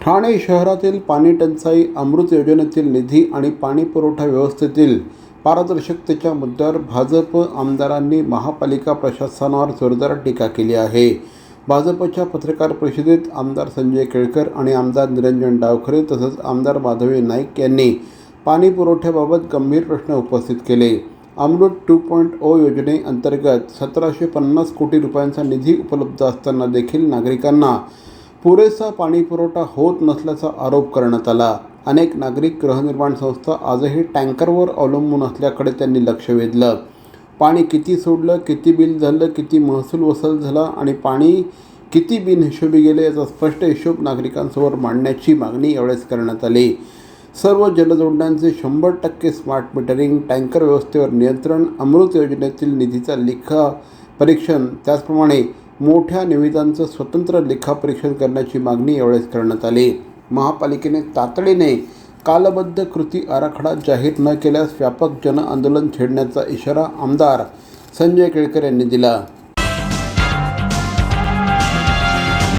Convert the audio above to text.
ठाणे शहरातील पाणी टंचाई, अमृत योजनेतील निधी आणि पाणी पुरवठा व्यवस्थेतील पारदर्शकतेच्या मुद्द्यावर भाजप आमदारांनी महापालिका प्रशासनावर जोरदार टीका केली आहे. भाजपच्या पत्रकार परिषदेत आमदार संजय केळकर आणि आमदार निरंजन डावखरे तसंच आमदार माधवी नाईक यांनी पाणी पुरवठ्याबाबत गंभीर प्रश्न उपस्थित केले. अमृत 2.0 योजनेअंतर्गत 1750 कोटी रुपयांचा निधी उपलब्ध असताना देखील नागरिकांना पुरेसा पाणी पुरवठा होत नसल्याचा आरोप करण्यात आला. अनेक नागरिक, गृहनिर्माण संस्था आजही टँकरवर अवलंबून असल्याकडे त्यांनी लक्ष वेधलं. पाणी किती सोडलं, किती बिल झालं, किती महसूल वसूल झाला आणि पाणी किती बिनहिशोबी गेले याचा स्पष्ट हिशोब नागरिकांसमोर मांडण्याची मागणी यावेळेस करण्यात आली. सर्व जलजोडण्यांचे 100% स्मार्ट मीटरिंग, टँकर व्यवस्थेवर नियंत्रण, अमृत योजनेतील निधीचा लेखापरीक्षण, त्याचप्रमाणे मोठ्या निविदांचं स्वतंत्र लेखापरीक्षण करण्याची मागणी यावेळेस करण्यात आली. महापालिकेने तातडीने कालबद्ध कृती आराखडा जाहीर न केल्यास व्यापक जनआंदोलन छेडण्याचा इशारा आमदार संजय केळकर यांनी दिला.